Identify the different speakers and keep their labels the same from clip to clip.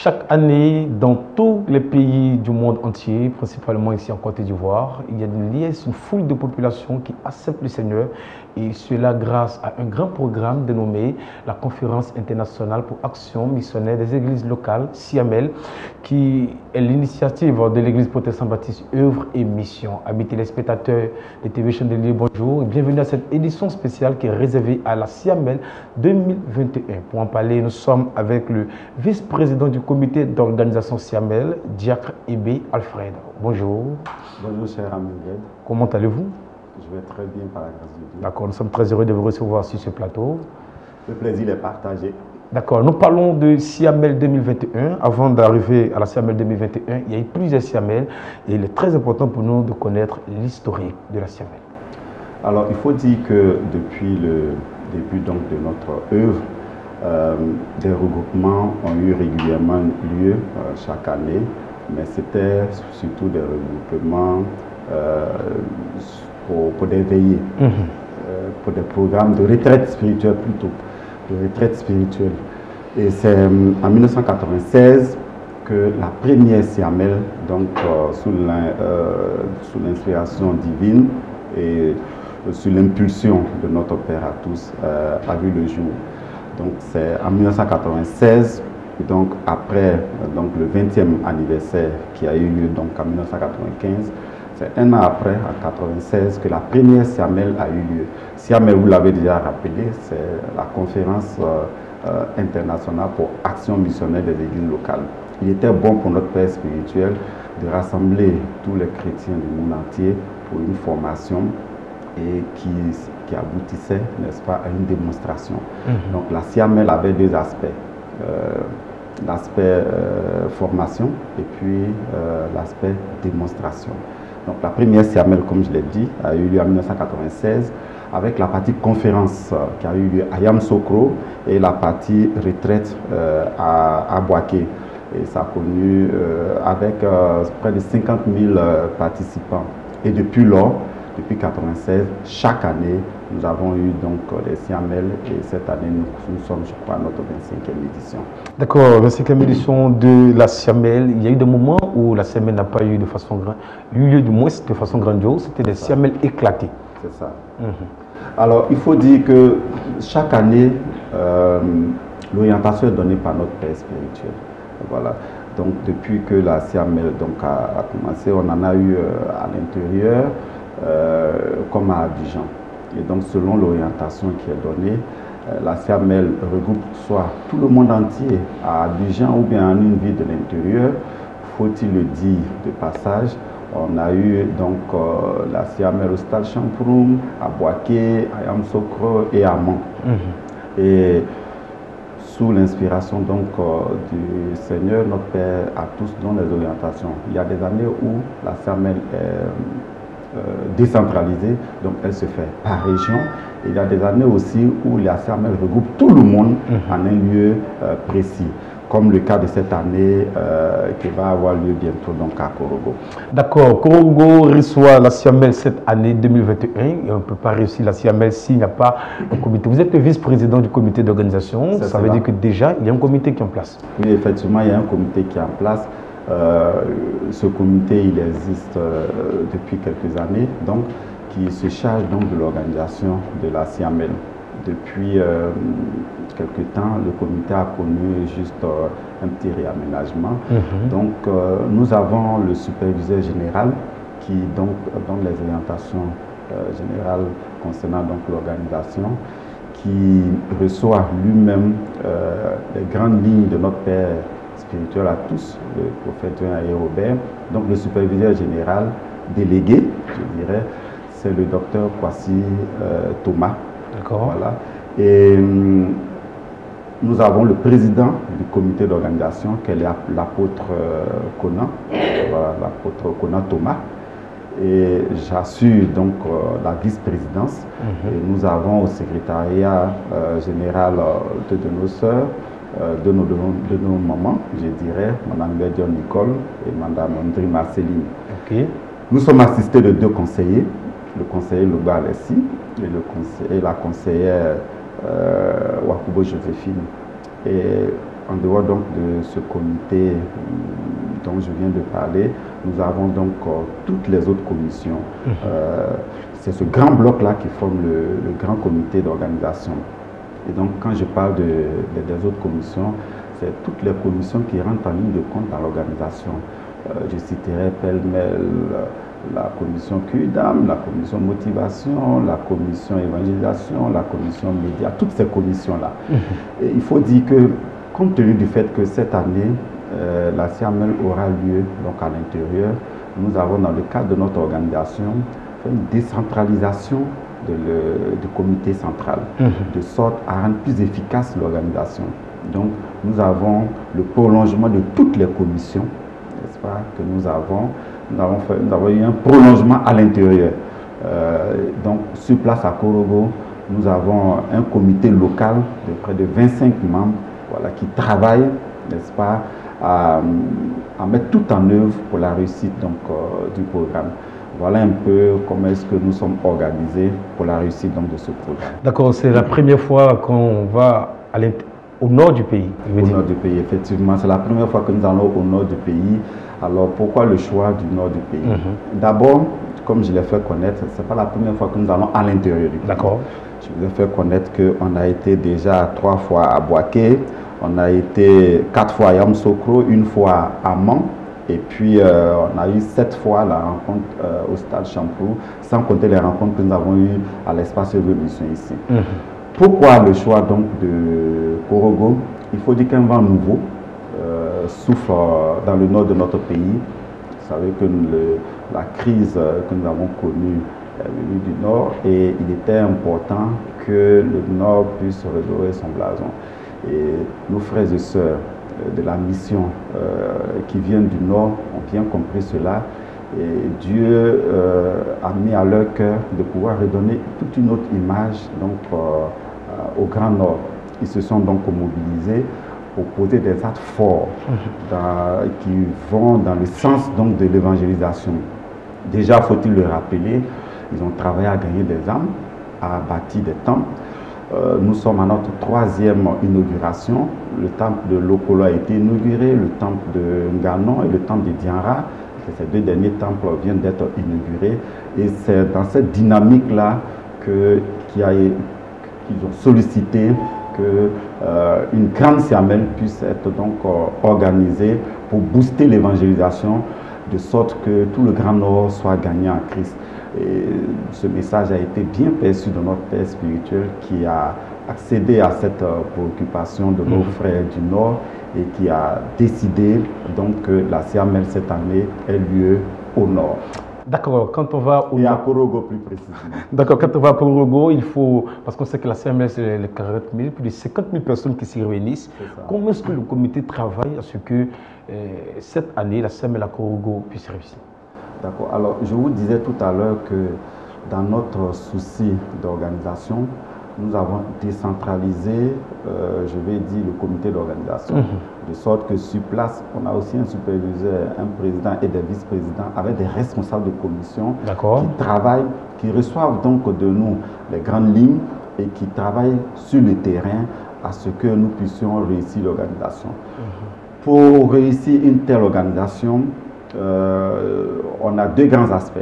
Speaker 1: Chaque année, dans tous les pays du monde entier, principalement ici en Côte d'Ivoire, il y a une foule de populations qui acceptent le Seigneur, et cela grâce à un grand programme dénommé la Conférence internationale pour action missionnaire des églises locales, CIAMEL, qui est l'initiative de l'église protestante baptiste œuvre et mission. Amis téléspectateurs de TV Chandelier, bonjour et bienvenue à cette édition spéciale qui est réservée à la CIAMEL 2021. Pour en parler, nous sommes avec le vice-président du comité d'organisation CIAMEL, Diacre Ebe Alfred. Bonjour.
Speaker 2: Bonjour, cher ami Red.
Speaker 1: Comment allez-vous?
Speaker 2: Je vais très bien par la grâce de Dieu.
Speaker 1: D'accord, nous sommes très heureux de vous recevoir sur ce plateau.
Speaker 2: Le plaisir est partagé.
Speaker 1: D'accord, nous parlons de CIAMEL 2021. Avant d'arriver à la CIAMEL 2021, il y a eu plusieurs CIAMEL et il est très important pour nous de connaître l'historique de la CIAMEL.
Speaker 2: Alors, il faut dire que depuis le début donc, de notre œuvre, des regroupements ont eu régulièrement lieu chaque année, mais c'était surtout des regroupements pour des veillées, pour des programmes de retraite spirituelle plutôt, de retraite spirituelle. Et c'est en 1996 que la première CIAMEL, donc sous l'inspiration divine et sous l'impulsion de notre Père à tous, a vu le jour. Donc c'est en 1996, donc après donc le 20e anniversaire qui a eu lieu donc en 1995, c'est un an après, en 1996, que la première CIAMEL a eu lieu. CIAMEL, vous l'avez déjà rappelé, c'est la conférence internationale pour action missionnaire des églises locales. Il était bon pour notre Père spirituel de rassembler tous les chrétiens du monde entier pour une formation et qui aboutissait, n'est-ce pas, à une démonstration. Donc la CIAMEL avait deux aspects. L'aspect formation et puis l'aspect démonstration. Donc la première CIAMEL, comme je l'ai dit, a eu lieu en 1996 avec la partie conférence qui a eu lieu à Yamoussoukro et la partie retraite à Boaké. Et ça a connu avec près de 50 000 participants. Et depuis lors, depuis 1996, chaque année, nous avons eu donc les CIAMEL et cette année, nous sommes, je crois, à notre 25e édition.
Speaker 1: D'accord, 25e édition de la CIAMEL. Il y a eu des moments où la CIAMEL n'a pas eu de façon lieu du moins de façon grandiose. C'était des CIAMEL éclatés.
Speaker 2: C'est ça. Alors, il faut dire que chaque année, l'orientation est donnée par notre Père spirituel. Voilà. Donc, depuis que la CIAMEL donc, a commencé, on en a eu à l'intérieur, comme à Abidjan. Et donc, selon l'orientation qui est donnée, la CIAMEL regroupe soit tout le monde entier à Abidjan ou bien en une ville de l'intérieur. Faut-il le dire de passage, on a eu donc la CIAMEL au Stade Champroum, à Boaké, à Yamoussoukro et à Mans. Et sous l'inspiration donc du Seigneur, notre Père a tous dans les orientations. Il y a des années où la CIAMEL est décentralisée, donc elle se fait par région. Et il y a des années aussi où la CIAMEL regroupe tout le monde en un lieu précis, comme le cas de cette année qui va avoir lieu bientôt donc à Korogo.
Speaker 1: D'accord, Korogo reçoit la CIAMEL cette année 2021 et on ne peut pas réussir la CIAMEL s'il n'y a pas un comité. Vous êtes le vice-président du comité d'organisation, ça veut dire que déjà il y a un comité qui est en place.
Speaker 2: Oui, effectivement, il y a un comité qui est en place. Ce comité, il existe depuis quelques années, donc qui se charge donc de l'organisation de la CIAMEL. Depuis quelques temps, le comité a connu juste un petit réaménagement. Donc, nous avons le superviseur général qui donc donne les orientations générales concernant donc l'organisation, qui reçoit lui-même les grandes lignes de notre Père spirituel à tous, le prophète et Robert. Donc, le superviseur général délégué, je dirais, c'est le docteur Kwasi Thomas.
Speaker 1: D'accord.
Speaker 2: Voilà. Et nous avons le président du comité d'organisation, qui est l'apôtre Conan, voilà, l'apôtre Conan Thomas. Et j'assure donc la vice-présidence. Et nous avons au secrétariat général de nos sœurs, de nos mamans, je dirais, Mme Bédion Nicole et Mme André Marceline.
Speaker 1: Okay.
Speaker 2: Nous sommes assistés de deux conseillers, le conseiller Loba Alessi et la conseillère Wakubo Joséphine. Et en dehors donc de ce comité dont je viens de parler, nous avons donc toutes les autres commissions. C'est ce grand bloc-là qui forme le grand comité d'organisation. Et donc, quand je parle des autres commissions, c'est toutes les commissions qui rentrent en ligne de compte dans l'organisation. Je citerai pêle-mêle la commission QDAM, la commission motivation, la commission évangélisation, la commission média, toutes ces commissions-là. Et il faut dire que, compte tenu du fait que cette année, la CIAMEL aura lieu donc à l'intérieur, nous avons dans le cadre de notre organisation fait une décentralisation du comité central, de sorte à rendre plus efficace l'organisation. Donc nous avons le prolongement de toutes les commissions, n'est-ce pas, que nous avons. Nous avons eu un prolongement à l'intérieur. Donc sur place à Korogo, nous avons un comité local de près de 25 membres, voilà, qui travaillent, n'est-ce pas, à mettre tout en œuvre pour la réussite donc, du programme. Voilà un peu comment est-ce que nous sommes organisés pour la réussite donc, de ce programme.
Speaker 1: D'accord, c'est la première fois qu'on va au nord du pays.
Speaker 2: Au nord du pays, effectivement. C'est la première fois que nous allons au nord du pays. Alors pourquoi le choix du nord du pays? D'abord, comme je l'ai fait connaître, ce n'est pas la première fois que nous allons à l'intérieur du pays.
Speaker 1: D'accord.
Speaker 2: Je vous ai fait connaître qu'on a été déjà 3 fois à Boaké, on a été 4 fois à Yamoussoukro, 1 fois à Mans, et puis on a eu 7 fois la rencontre au stade Champrou, sans compter les rencontres que nous avons eues à l'espace Révolution ici. Pourquoi le choix donc de Korogo? Il faut dire qu'un vent nouveau souffle dans le nord de notre pays. Vous savez que la crise que nous avons connue est venue du nord et il était important que le nord puisse redorer son blason. Et nos frères et sœurs de la mission qui viennent du nord ont bien compris cela. Et Dieu a mis à leur cœur de pouvoir redonner toute une autre image donc, au Grand Nord. Ils se sont donc mobilisés pour poser des actes forts qui vont dans le sens donc, de l'évangélisation. Déjà, faut-il le rappeler, ils ont travaillé à gagner des âmes, à bâtir des temples. Nous sommes à notre 3e inauguration. Le temple de Lokolo a été inauguré, le temple de Nganon et le temple de Dianra. Ces 2 derniers temples viennent d'être inaugurés. Et c'est dans cette dynamique-là qu'ils ont sollicité qu'une grande CIAMEL puisse être donc organisée pour booster l'évangélisation de sorte que tout le Grand Nord soit gagnant en Christ. Et ce message a été bien perçu de notre Père spirituel qui a accédé à cette préoccupation de nos frères du Nord et qui a décidé donc que la CIAMEL cette année ait lieu au Nord.
Speaker 1: D'accord, quand on va au
Speaker 2: et à Korogo plus précisément.
Speaker 1: D'accord, quand on va à Korogo, il faut, parce qu'on sait que la CIAMEL c'est les 40 000, plus de 50 000 personnes qui s'y réunissent. Comment est-ce que le comité travaille à ce que cette année la CIAMEL à Korogo puisse réussir?
Speaker 2: D'accord, alors je vous disais tout à l'heure que dans notre souci d'organisation, nous avons décentralisé, je vais dire, le comité d'organisation, de sorte que sur place, on a aussi un superviseur, un président et des vice-présidents avec des responsables de commission qui travaillent, qui reçoivent donc de nous les grandes lignes et qui travaillent sur le terrain à ce que nous puissions réussir l'organisation. Pour réussir une telle organisation, on a 2 grands aspects.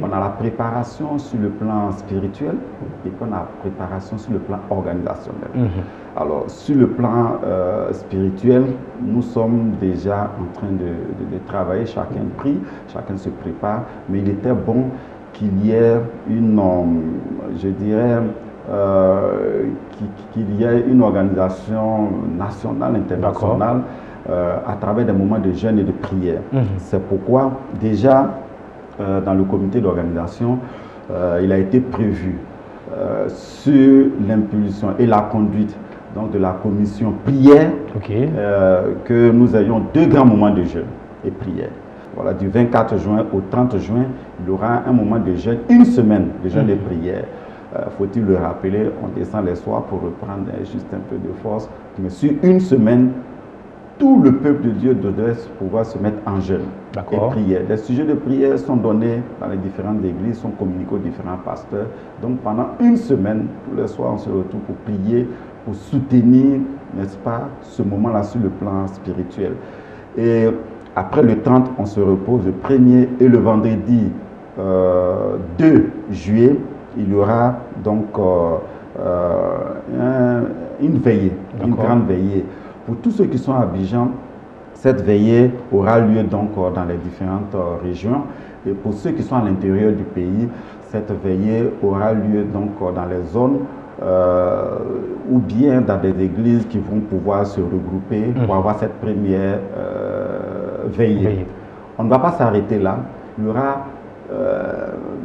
Speaker 2: On a la préparation sur le plan spirituel et puis on a la préparation sur le plan organisationnel. Alors, sur le plan spirituel, nous sommes déjà en train de travailler, chacun prie, chacun se prépare, mais il était bon qu'il y ait une, je dirais, qu'il y ait une organisation nationale, internationale, à travers des moments de jeûne et de prière. C'est pourquoi, déjà, dans le comité d'organisation, il a été prévu sur l'impulsion et la conduite donc, de la commission prière que nous ayons 2 grands moments de jeûne et prière. Voilà, du 24 juin au 30 juin, il y aura un moment de jeûne, 1 semaine de jeûne et prière. Faut-il le rappeler, on descend les soirs pour reprendre juste un peu de force, mais sur 1 semaine, tout le peuple de Dieu devrait pouvoir se mettre en jeûne et prier. Les sujets de prière sont donnés dans les différentes églises, sont communiqués aux différents pasteurs. Donc pendant 1 semaine, tous les soirs, on se retrouve pour prier pour soutenir, n'est-ce pas, ce moment-là sur le plan spirituel. Et après le 30, on se repose le 1er et le vendredi 2 juillet, il y aura donc une veillée, une grande veillée. Pour tous ceux qui sont à Abidjan, cette veillée aura lieu donc dans les différentes régions. Et pour ceux qui sont à l'intérieur du pays, cette veillée aura lieu donc dans les zones ou bien dans des églises qui vont pouvoir se regrouper pour avoir cette première veillée. On ne va pas s'arrêter là. Il y aura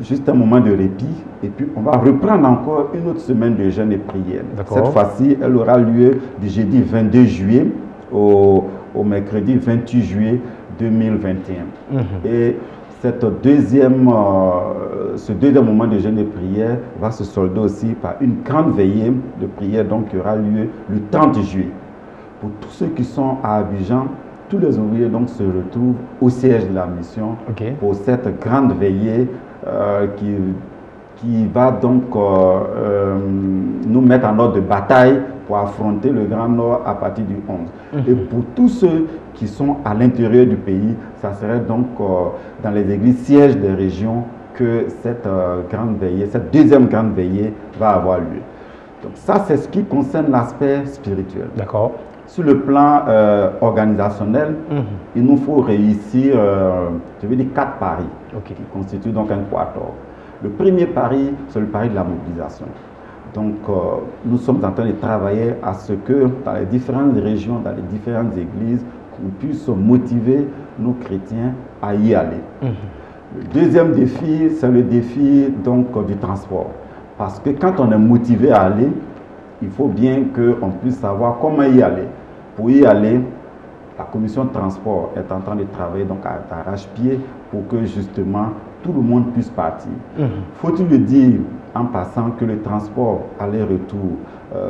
Speaker 2: juste un moment de répit et puis on va reprendre encore une autre semaine de jeûne et prière. Cette fois-ci, elle aura lieu du jeudi 22 juillet au mercredi 28 juillet 2021. Et ce deuxième moment de jeûne et prière va se solder aussi par une grande veillée de prière donc, qui aura lieu le 30 juillet. Pour tous ceux qui sont à Abidjan, tous les ouvriers donc, se retrouvent au siège de la mission pour cette grande veillée qui va donc nous mettre en ordre de bataille pour affronter le Grand Nord à partir du 11. Et pour tous ceux qui sont à l'intérieur du pays, ça serait donc dans les églises sièges des régions que cette grande veillée, cette deuxième grande veillée va avoir lieu. Donc ça, c'est ce qui concerne l'aspect spirituel.
Speaker 1: D'accord.
Speaker 2: Sur le plan organisationnel, il nous faut réussir, je veux dire, 4 paris qui constituent donc un quator. Le premier pari, c'est le pari de la mobilisation. Donc, nous sommes en train de travailler à ce que dans les différentes régions, dans les différentes églises, qu'on puisse motiver nos chrétiens à y aller. Le deuxième défi, c'est le défi donc, du transport. Parce que quand on est motivé à aller, il faut bien qu'on puisse savoir comment y aller. Pour y aller, la commission de transport est en train de travailler donc à arrache-pied pour que justement tout le monde puisse partir. Faut-il le dire en passant que le transport aller-retour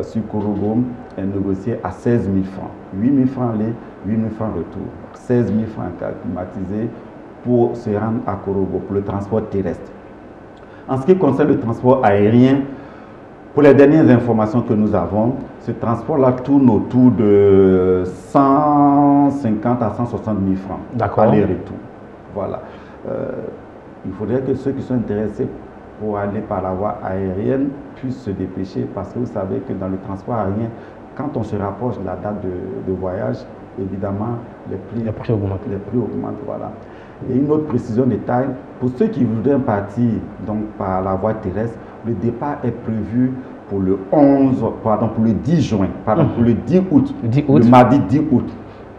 Speaker 2: sur Korogo est négocié à 16 000 francs. 8 000 francs aller, 8 000 francs retour. 16 000 francs climatisés pour se rendre à Korogo, pour le transport terrestre. En ce qui concerne le transport aérien, pour les dernières informations que nous avons, ce transport-là tourne autour de 150 à 160 000 francs. Aller-retour. Voilà. Il faudrait que ceux qui sont intéressés pour aller par la voie aérienne puissent se dépêcher parce que vous savez que dans le transport aérien, quand on se rapproche de la date de voyage, évidemment, les prix augmentent. Voilà. Et une autre précision de taille, pour ceux qui voudraient partir donc, par la voie terrestre, le départ est prévu pour le 10 juin, pour le 10 août, le mardi 10 août.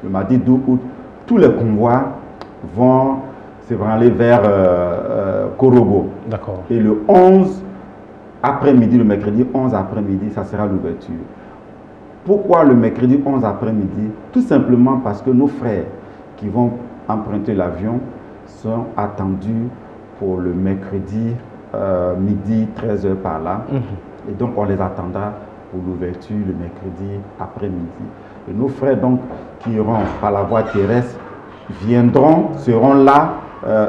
Speaker 2: Le mardi 10 août, tous les convois vont se branler vers Korogo. Et le 11 après-midi, le mercredi 11 après-midi, ça sera l'ouverture. Pourquoi le mercredi 11 après-midi? Tout simplement parce que nos frères qui vont emprunter l'avion sont attendus pour le mercredi midi, 13h par là. Et donc, on les attendra pour l'ouverture le mercredi après-midi. Et nos frères donc qui iront par la voie terrestre seront là,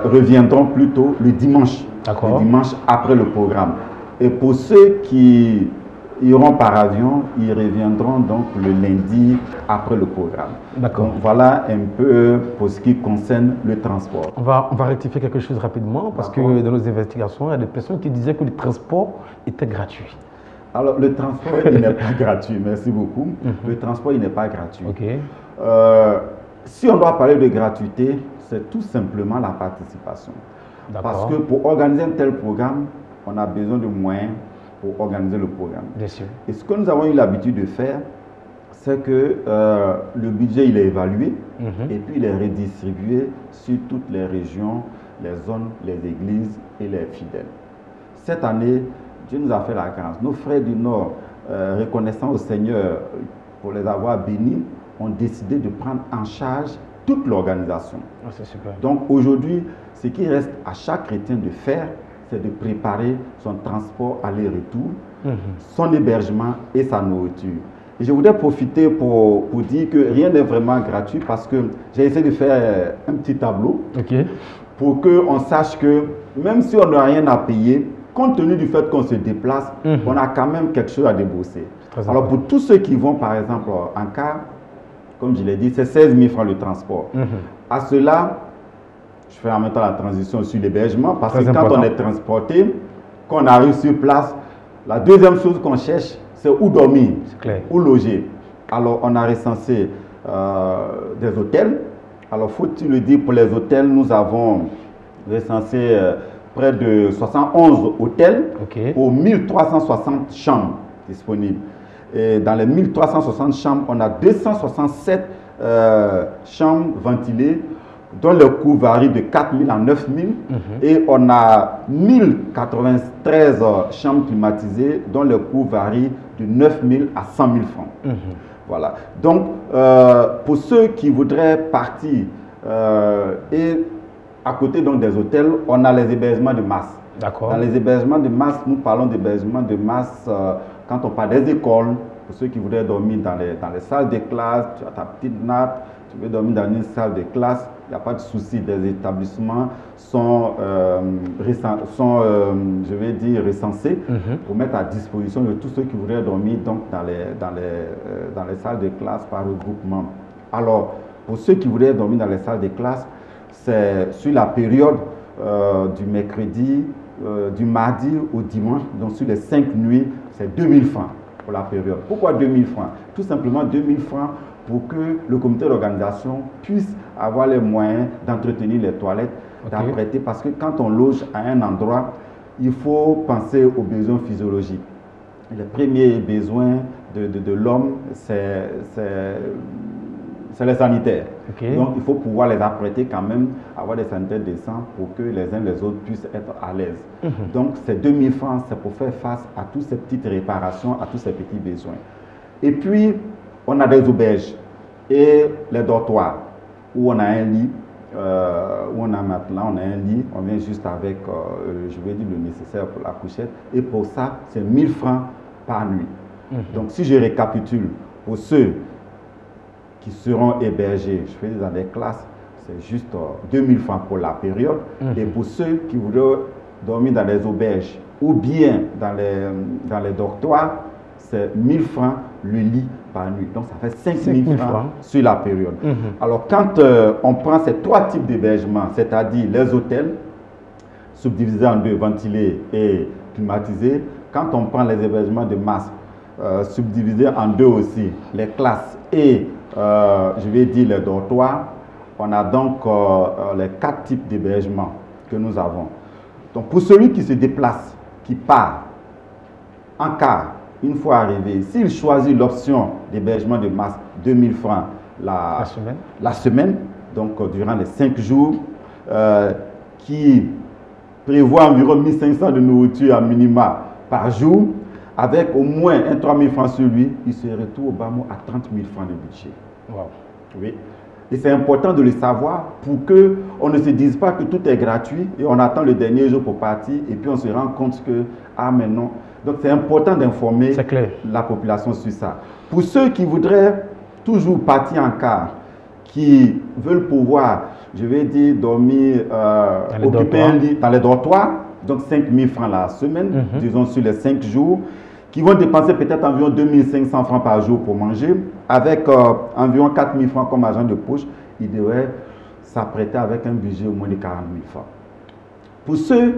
Speaker 2: reviendront plutôt le dimanche. Le dimanche après le programme. Et pour ceux qui iront par avion, ils reviendront donc le lundi après le programme. Donc voilà un peu pour ce qui concerne le transport.
Speaker 1: On va rectifier quelque chose rapidement parce que dans nos investigations, il y a des personnes qui disaient que le transport était gratuit.
Speaker 2: Alors le transport, il n'est pas gratuit, merci beaucoup. Le transport, il n'est pas gratuit. Si on doit parler de gratuité, c'est tout simplement la participation. Parce que pour organiser un tel programme, on a besoin de moyens pour organiser le programme.
Speaker 1: Bien sûr.
Speaker 2: Et ce que nous avons eu l'habitude de faire, c'est que le budget il est évalué et puis il est redistribué sur toutes les régions, les zones, les églises et les fidèles. Cette année, Dieu nous a fait la grâce. Nos frères du Nord, reconnaissant au Seigneur pour les avoir bénis, ont décidé de prendre en charge toute l'organisation.
Speaker 1: C'est super.
Speaker 2: Donc aujourd'hui, ce qui reste à chaque chrétien de faire, c'est de préparer son transport aller-retour, son hébergement et sa nourriture. Et je voudrais profiter pour dire que rien n'est vraiment gratuit parce que j'ai essayé de faire un petit tableau pour qu'on sache que même si on n'a rien à payer, compte tenu du fait qu'on se déplace, on a quand même quelque chose à débourser. Alors, pour tous ceux qui vont, par exemple, en car, comme je l'ai dit, c'est 16 000 francs le transport. À cela, je fais en même temps la transition sur l'hébergement, parce que quand on est transporté, qu'on arrive sur place, la deuxième chose qu'on cherche, c'est où dormir, où loger. Alors, on a recensé des hôtels. Alors, faut-il le dire, pour les hôtels, nous avons recensé près de 71 hôtels pour 1360 chambres disponibles. Et dans les 1360 chambres, on a 267 chambres ventilées, dont le coût varie de 4 000 à 9 000. Et on a 1093 chambres climatisées, dont le coût varie de 9 000 à 100 000 francs. Voilà. Donc, pour ceux qui voudraient partir et à côté donc, des hôtels, on a les hébergements de masse. Dans les hébergements de masse, nous parlons d'hébergements de masse quand on parle des écoles. Pour ceux qui voudraient dormir dans les salles de classe, tu as ta petite nappe, tu veux dormir dans une salle de classe, il n'y a pas de souci. Des établissements sont, je vais dire, recensés pour mettre à disposition de tous ceux qui voudraient dormir donc, dans les salles de classe par regroupement. Alors, pour ceux qui voudraient dormir dans les salles de classe, c'est sur la période du mercredi, du mardi au dimanche, donc sur les 5 nuits, c'est 2000 francs pour la période. Pourquoi 2000 francs? Tout simplement 2000 francs pour que le comité d'organisation puisse avoir les moyens d'entretenir les toilettes, d'apprêter, parce que quand on loge à un endroit, il faut penser aux besoins physiologiques. Les premiers besoins de l'homme, c'est les sanitaires. Donc, il faut pouvoir les apprêter quand même, avoir des sanitaires décents pour que les uns les autres puissent être à l'aise. Donc, ces 2000 francs, c'est pour faire face à toutes ces petites réparations, à tous ces petits besoins. Et puis, on a des auberges et les dortoirs où on a un lit, où on a un matelas, on a un lit, on vient juste avec, je vais dire, le nécessaire pour la couchette. Et pour ça, c'est 1000 francs par nuit. Donc, si je récapitule, pour ceux qui seront hébergés, je fais dans des classes, c'est juste 2000 francs pour la période. Et pour ceux qui voudraient dormir dans les auberges ou bien dans les dortoirs, c'est 1000 francs le lit par nuit. Donc, ça fait 5000 francs sur la période. Alors, quand on prend ces trois types d'hébergement, c'est-à-dire les hôtels, subdivisés en deux, ventilés et climatisés, quand on prend les hébergements de masse, subdivisés en deux aussi, les classes et, je vais dire, les dortoirs, on a donc les 4 types d'hébergement que nous avons. Donc, pour celui qui se déplace, qui part en car, une fois arrivé, s'il choisit l'option d'hébergement de masse, 2000 francs la semaine, donc durant les 5 jours, qui prévoit environ 1500 de nourriture à minima par jour, avec au moins 3000 francs sur lui, il se retrouve au bas mot à 30 000 francs de budget. Oui. Et c'est important de le savoir pour qu'on ne se dise pas que tout est gratuit et on attend le dernier jour pour partir et puis on se rend compte que, ah mais non. Donc c'est important d'informer la population sur ça. Pour ceux qui voudraient toujours partir en car, qui veulent pouvoir, je vais dire, dormir, occuper un lit dans les dortoirs, donc 5000 francs la semaine, disons sur les 5 jours, qui vont dépenser peut-être environ 2500 francs par jour pour manger, avec environ 4000 francs comme argent de poche, ils devraient s'apprêter avec un budget au moins de 40 000 francs. Pour ceux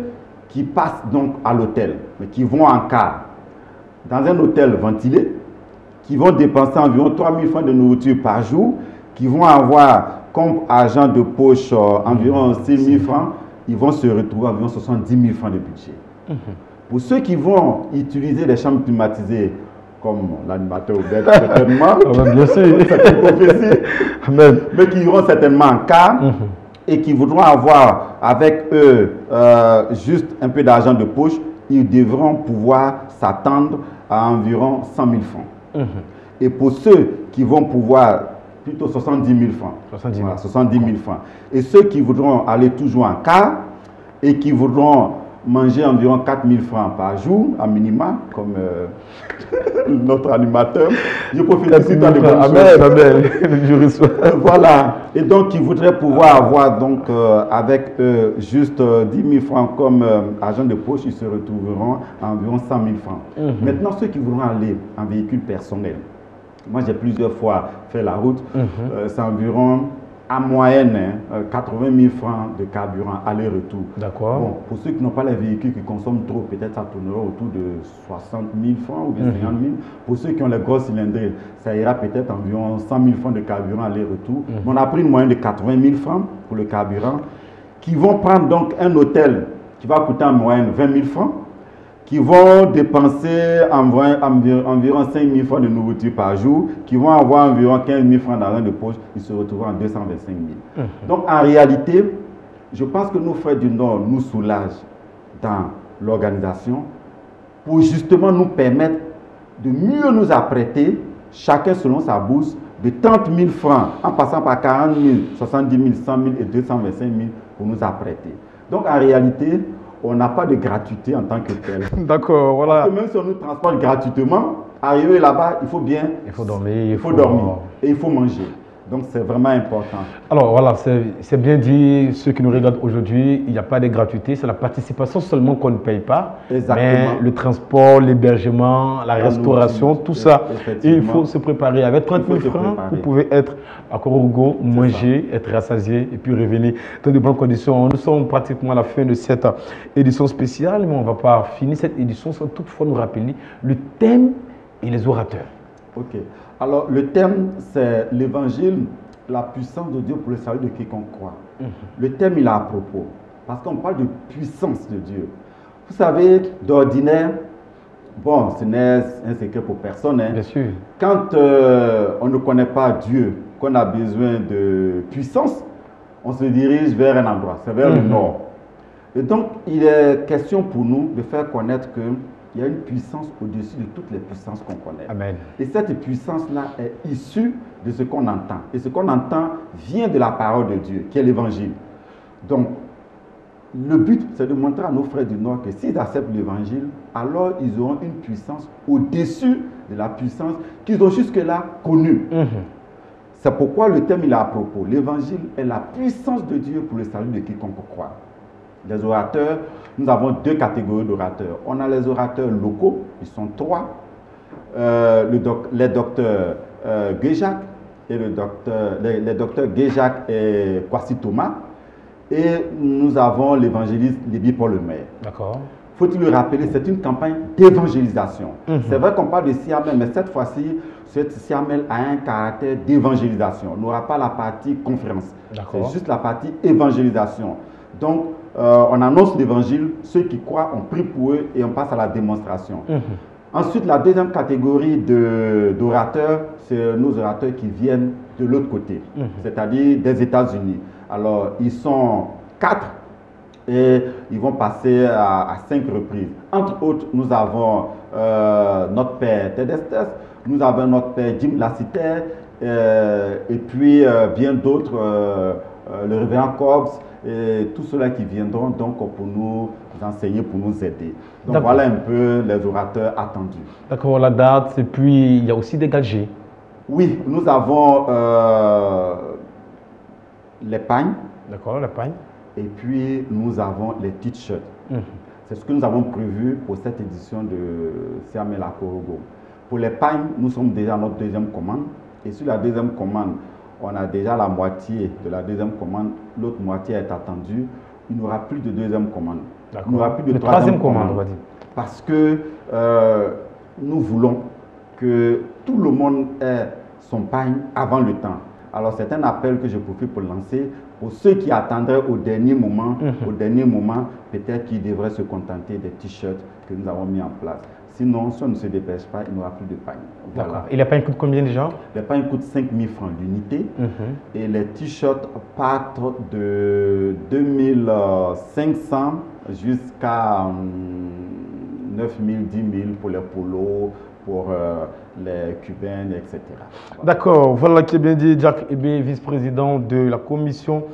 Speaker 2: qui passent donc à l'hôtel, mais qui vont en car, dans un hôtel ventilé, qui vont dépenser environ 3000 francs de nourriture par jour, qui vont avoir comme argent de poche environ 6000 francs, ils vont se retrouver à environ 70 000 francs de budget. Pour ceux qui vont utiliser les chambres climatisées, comme l'animateur Obed, certainement,
Speaker 1: bien sûr,
Speaker 2: c'est une prophétie, mais qui iront certainement en car et qui voudront avoir avec eux juste un peu d'argent de poche, ils devront pouvoir s'attendre à environ 100 000 francs. Et pour ceux qui vont pouvoir, plutôt 70 000 francs. 70 000 francs. Et ceux qui voudront aller toujours en car et qui voudront manger environ 4 000 francs par jour, à minima, comme notre animateur. Je profite aussi de
Speaker 1: Amen, je reçois.
Speaker 2: Voilà. Et donc, ils voudraient pouvoir avoir, donc, avec juste 10 000 francs comme agent de poche, ils se retrouveront à environ 100 000 francs. Maintenant, ceux qui voudront aller en véhicule personnel, moi, j'ai plusieurs fois fait la route, c'est environ, en moyenne, 80 000 francs de carburant aller-retour.
Speaker 1: D'accord.
Speaker 2: Bon, pour ceux qui n'ont pas les véhicules qui consomment trop, peut-être ça tournera autour de 60 000 francs ou bien 50 000. Pour ceux qui ont les grosses cylindrées, ça ira peut-être environ 100 000 francs de carburant aller-retour. On a pris une moyenne de 80 000 francs pour le carburant, qui vont prendre donc un hôtel qui va coûter en moyenne 20 000 francs, qui vont dépenser environ 5 000 francs de nourriture par jour, qui vont avoir environ 15 000 francs d'argent de poche, ils se retrouveront en 225 000. Donc en réalité, je pense que nos frères du Nord nous soulagent dans l'organisation pour justement nous permettre de mieux nous apprêter, chacun selon sa bourse, de 30 000 francs en passant par 40 000, 70 000, 100 000 et 225 000 pour nous apprêter. Donc en réalité, on n'a pas de gratuité en tant que tel.
Speaker 1: D'accord, voilà.
Speaker 2: Parce que même si on nous transporte gratuitement, arriver là-bas, il faut bien.
Speaker 1: Il faut dormir.
Speaker 2: Il faut dormir et il faut manger. Donc c'est vraiment important.
Speaker 1: Alors voilà, c'est bien dit, ceux qui nous regardent aujourd'hui, il n'y a pas de gratuité, c'est la participation seulement qu'on ne paye pas.
Speaker 2: Exactement.
Speaker 1: Mais le transport, l'hébergement, la restauration, tout ça, il faut se préparer. Avec 30 000 francs, vous pouvez être à Korogo, manger, être rassasié et puis revenir dans de bonnes conditions. Nous sommes pratiquement à la fin de cette édition spéciale, mais on ne va pas finir cette édition sans toutefois nous rappeler le thème et les orateurs.
Speaker 2: Ok. Alors, le thème, c'est l'évangile, la puissance de Dieu pour le salut de quiconque croit. Le thème, il est à propos. Parce qu'on parle de puissance de Dieu. Vous savez, d'ordinaire, bon, ce n'est un secret pour personne. Hein.
Speaker 1: Bien sûr.
Speaker 2: Quand on ne connaît pas Dieu, qu'on a besoin de puissance, on se dirige vers un endroit, c'est vers le nord. Et donc, il est question pour nous de faire connaître que il y a une puissance au-dessus de toutes les puissances qu'on connaît.
Speaker 1: Amen.
Speaker 2: Et cette puissance-là est issue de ce qu'on entend. Et ce qu'on entend vient de la parole de Dieu, qui est l'évangile. Donc, le but, c'est de montrer à nos frères du Nord que s'ils acceptent l'évangile, alors ils auront une puissance au-dessus de la puissance qu'ils ont jusque-là connue. C'est pourquoi le thème il est à propos. L'évangile est la puissance de Dieu pour le salut de quiconque croit. Les orateurs, nous avons deux catégories d'orateurs. On a les orateurs locaux, ils sont trois. Les docteurs Guéjac et les docteurs Guéjac et Kwasi Thomas. Et nous avons l'évangéliste Lévi Paul Lemaire.
Speaker 1: D'accord.
Speaker 2: Faut-il le rappeler, c'est une campagne d'évangélisation. C'est vrai qu'on parle de CIAMEL, mais cette fois-ci, cette CIAMEL a un caractère d'évangélisation. On n'aura pas la partie conférence. C'est juste la partie évangélisation. Donc, on annonce l'évangile, ceux qui croient, on prie pour eux et on passe à la démonstration. Ensuite, la deuxième catégorie d'orateurs, c'est nos orateurs qui viennent de l'autre côté, c'est-à-dire des États-Unis. Alors, ils sont 4 et ils vont passer à 5 reprises. Entre autres, nous avons notre père Ted Estes, nous avons notre père Jim Lassiter, et puis bien d'autres, le révérend Cobbs, et tous ceux-là qui viendront donc pour nous enseigner, pour nous aider. Donc voilà un peu les orateurs attendus. D'accord,
Speaker 1: la date, et puis il y a aussi des gadgets.
Speaker 2: Oui, nous avons les pagnes.
Speaker 1: D'accord, les pagnes.
Speaker 2: Et puis nous avons les t-shirts. C'est ce que nous avons prévu pour cette édition de CIAMEL à Korogo. Pour les pagnes, nous sommes déjà à notre deuxième commande. Et sur la deuxième commande, on a déjà la moitié de la deuxième commande. L'autre moitié est attendue. Il n'y aura plus de deuxième commande. Il n'y aura plus de troisième commande. On va dire. Parce que nous voulons que tout le monde ait son pagne avant le temps. Alors c'est un appel que je profite pour lancer. Pour ceux qui attendraient au dernier moment, peut-être qu'ils devraient se contenter des t-shirts que nous avons mis en place. Sinon, si on ne se dépêche pas, il n'y aura plus de pagne.
Speaker 1: Voilà. Et les pagnes coûtent combien déjà?
Speaker 2: Les pagnes coûtent 5 000 francs l'unité. Et les t-shirts partent de 2500 jusqu'à 9 000, 10 000 pour les polos, pour les cubaines, etc.
Speaker 1: D'accord, voilà qui est bien dit, Jack Ebé, vice-président de la commission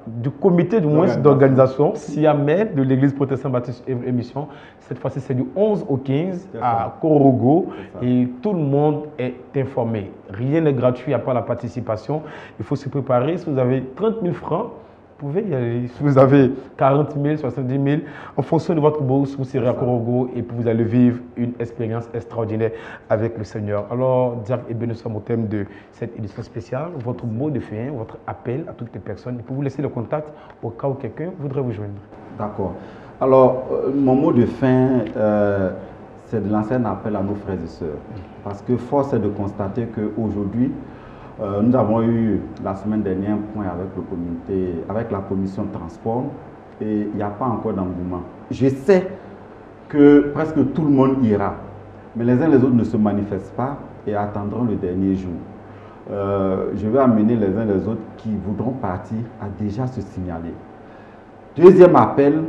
Speaker 1: du comité du moins d'organisation Siamel de l'église protestante baptiste Évry et Mission. Cette fois-ci, c'est du 11 au 15 à Korogo et tout le monde est informé. Rien n'est gratuit à part la participation. Il faut se préparer. Si vous avez 30 000 francs, vous pouvez y aller. Si vous avez 40 000, 70 000, en fonction de votre bourse, vous serez à Korogo et puis vous allez vivre une expérience extraordinaire avec le Seigneur. Alors, Diac Ebé, nous sommes au thème de cette édition spéciale. Votre mot de fin, votre appel à toutes les personnes. Pour vous laisser le contact au cas où quelqu'un voudrait vous joindre.
Speaker 2: D'accord. Alors, mon mot de fin, c'est de lancer un appel à nos frères et sœurs. Parce que force est de constater qu'aujourd'hui, nous avons eu la semaine dernière un point avec la commission de transport et il n'y a pas encore d'engouement. Je sais que presque tout le monde ira, mais les uns les autres ne se manifestent pas et attendront le dernier jour. Je vais amener les uns les autres qui voudront partir à déjà se signaler. Deuxième appel,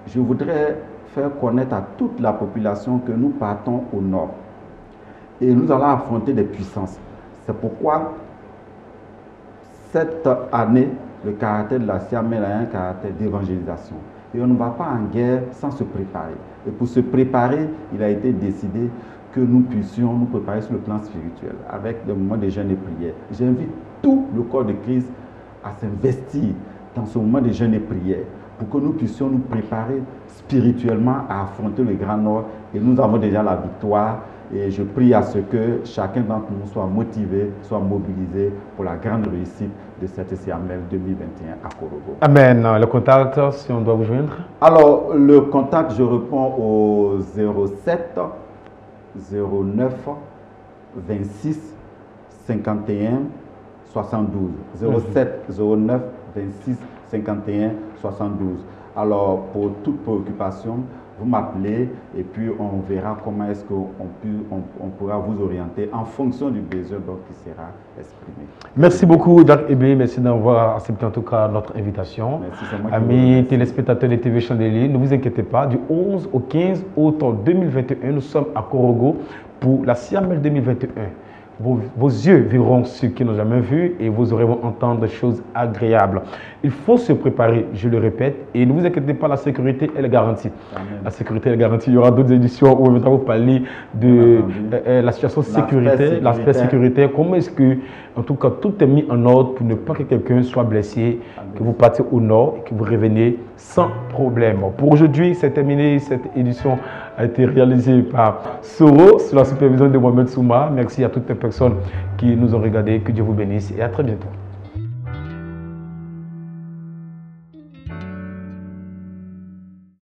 Speaker 2: je voudrais faire connaître à toute la population que nous partons au nord et nous allons affronter des puissances. C'est pourquoi cette année, le caractère de la Siamel a un caractère d'évangélisation. Et on ne va pas en guerre sans se préparer. Et pour se préparer, il a été décidé que nous puissions nous préparer sur le plan spirituel, avec des moments de jeûne et prière. J'invite tout le corps de Christ à s'investir dans ce moment de jeûne et prière, pour que nous puissions nous préparer spirituellement à affronter le Grand Nord. Et nous avons déjà la victoire. Et je prie à ce que chacun d'entre nous soit motivé, soit mobilisé pour la grande réussite de cette Siamel 2021 à Korogo.
Speaker 1: Amen. Le contact, si on doit vous joindre?
Speaker 2: Alors, le contact, je réponds au 07 09 26 51 72. 07 09 26 51 72. Alors, pour toute préoccupation, vous m'appelez et puis on verra comment est-ce qu'on pourra vous orienter en fonction du besoin qui sera exprimé.
Speaker 1: Merci beaucoup, Diac Ebé. Merci d'avoir accepté en tout cas notre invitation.
Speaker 2: Merci, c'est moi qui
Speaker 1: Amis téléspectateurs de TV Chandelier, ne vous inquiétez pas, du 11 au 15 août 2021, nous sommes à Korogo pour la Siamel 2021. Vos yeux verront ce qu'ils n'ont jamais vu et vos oreilles vont entendre des choses agréables. Il faut se préparer, je le répète, et ne vous inquiétez pas, la sécurité, elle est garantie. Amen. La sécurité, elle est garantie. Il y aura d'autres éditions où on va vous parler de la situation sécuritaire, l'aspect sécuritaire. Comment est-ce que, en tout cas, tout est mis en ordre pour ne pas que quelqu'un soit blessé, Amen. Que vous partiez au nord et que vous reveniez sans problème. Pour aujourd'hui, c'est terminé. Cette édition a été réalisée par Soro sous la supervision de Mohamed Souma. Merci à toutes les personnes qui nous ont regardés. Que Dieu vous bénisse et à très bientôt.